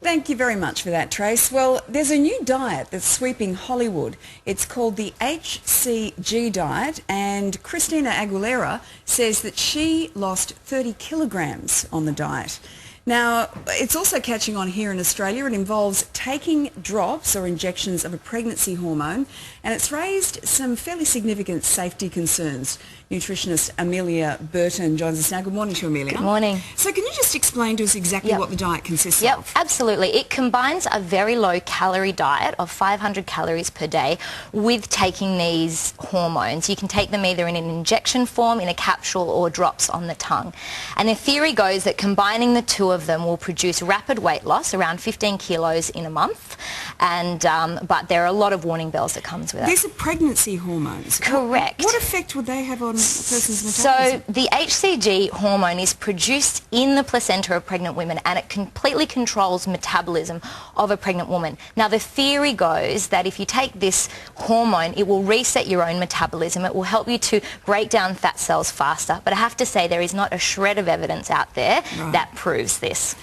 Thank you very much for that, Trace. Well, there's a new diet that's sweeping Hollywood. It's called the HCG Diet, and Christina Aguilera says that she lost 30 kilograms on the diet. Now, it's also catching on here in Australia. It involves taking drops or injections of a pregnancy hormone, and it's raised some fairly significant safety concerns. Nutritionist Amelia Burton joins us now. Good morning to you, Amelia. Good morning. So can you just explain to us exactly what the diet consists of? Absolutely. It combines a very low-calorie diet of 500 calories per day with taking these hormones. You can take them either in an injection form, in a capsule, or drops on the tongue. And the theory goes that combining the two of them will produce rapid weight loss, around 15 kilos in a month. And but there are a lot of warning bells that comes with it. These are pregnancy hormones. Correct. What effect would they have on a person's metabolism? So the HCG hormone is produced in the placenta of pregnant women, and it completely controls metabolism of a pregnant woman. Now, the theory goes that if you take this hormone, it will reset your own metabolism. It will help you to break down fat cells faster. But I have to say, there is not a shred of evidence out there that proves this.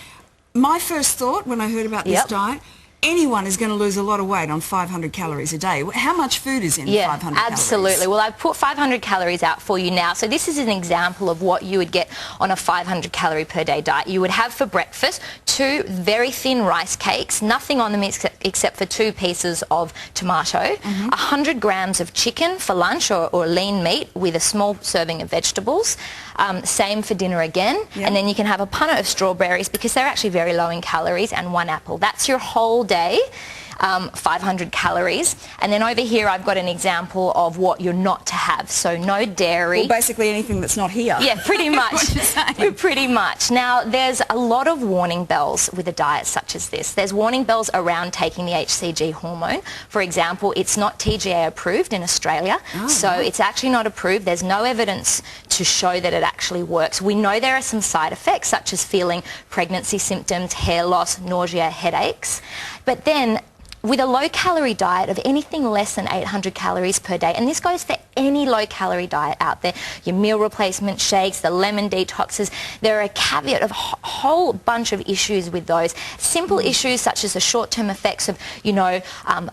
My first thought when I heard about this diet, anyone is going to lose a lot of weight on 500 calories a day. How much food is in 500 calories? Absolutely. Well, I've put 500 calories out for you now. So this is an example of what you would get on a 500 calorie per day diet. You would have for breakfast 2 very thin rice cakes, nothing on them except for 2 pieces of tomato, 100 grams of chicken for lunch or lean meat with a small serving of vegetables. Same for dinner again. And then you can have a punnet of strawberries because they're actually very low in calories, and 1 apple. That's your whole day. 500 calories. And then over here I've got an example of what you're not to have. So no dairy. Well, basically anything that's not here. Yeah, pretty much. Pretty much. Now, there's a lot of warning bells with a diet such as this. There's warning bells around taking the HCG hormone. For example, it's not TGA approved in Australia, so it's actually not approved. There's no evidence to show that it actually works. We know there are some side effects such as feeling pregnancy symptoms, hair loss, nausea, headaches. But then with a low-calorie diet of anything less than 800 calories per day, and this goes for any low-calorie diet out there, your meal replacement shakes, the lemon detoxes, there are a caveat of a whole bunch of issues with those. Simple issues such as the short-term effects of,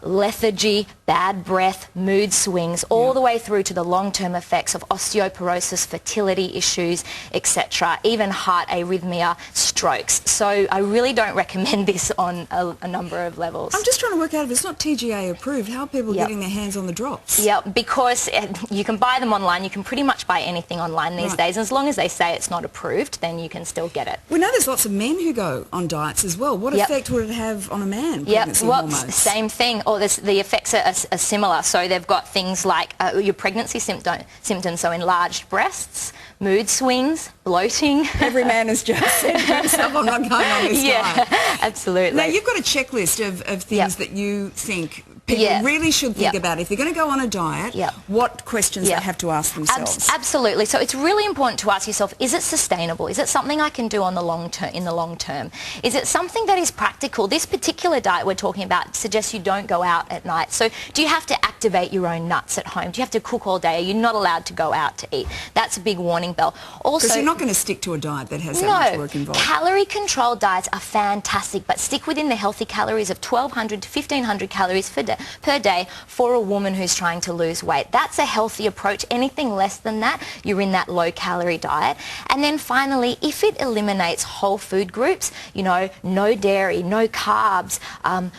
lethargy, bad breath, mood swings, all the way through to the long-term effects of osteoporosis, fertility issues, etc., even heart arrhythmia, strokes. So I really don't recommend this on a number of levels. I'm just trying to work out if it's not TGA approved, how are people getting their hands on the drops? Because you can buy them online. You can pretty much buy anything online these days. And as long as they say it's not approved, then you can still get it. We know there's lots of men who go on diets as well. What effect would it have on a man, pregnancy hormones? Same thing. The effects are similar. So they've got things like your pregnancy symptoms, so enlarged breasts, mood swings, bloating. Every man has just said to himself, I'm not going on this diet. Absolutely. Now, you've got a checklist of things that you think people really should think about. If they're going to go on a diet, what questions they have to ask themselves. Absolutely. So it's really important to ask yourself, is it sustainable? Is it something I can do on the long term, Is it something that is practical? This particular diet we're talking about suggests you don't go out at night. So do you have to activate your own nuts at home? Do you have to cook all day? Are you not allowed to go out to eat? That's a big warning bell. Also, because you're not going to stick to a diet that has that much work involved. Calorie controlled diets are fantastic, but stick within the healthy calories of 1,200 to 1,500 calories per day for a woman who's trying to lose weight. That's a healthy approach. Anything less than that, you're in that low-calorie diet. And then finally, if it eliminates whole food groups, no dairy, no carbs,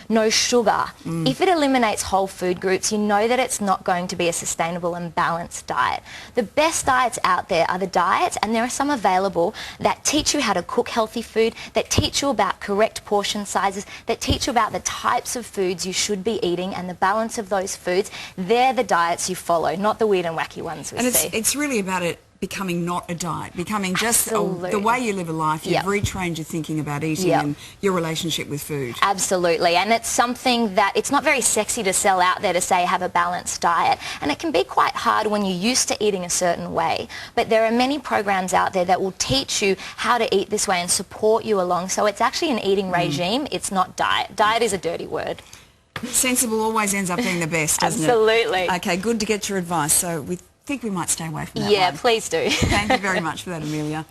no sugar, if it eliminates whole food groups, you know that it's not going to be a sustainable and balanced diet. The best diets out there are the diets, and there are some available, that teach you how to cook healthy food, that teach you about correct portion sizes, that teach you about the types of foods you should be eating and the balance of those foods. They're the diets you follow, not the weird and wacky ones we see. And it's really about it becoming not a diet, becoming just the way you live a life. You've retrained your thinking about eating and your relationship with food. Absolutely. And it's something that it's not very sexy to sell out there to say have a balanced diet. And it can be quite hard when you're used to eating a certain way. But there are many programs out there that will teach you how to eat this way and support you along. So it's actually an eating regime. It's not diet. Diet is a dirty word. Sensible always ends up being the best, doesn't it? Absolutely. Okay, good to get your advice. So we think we might stay away from that Yeah, one. please do. Thank you very much for that, Amelia.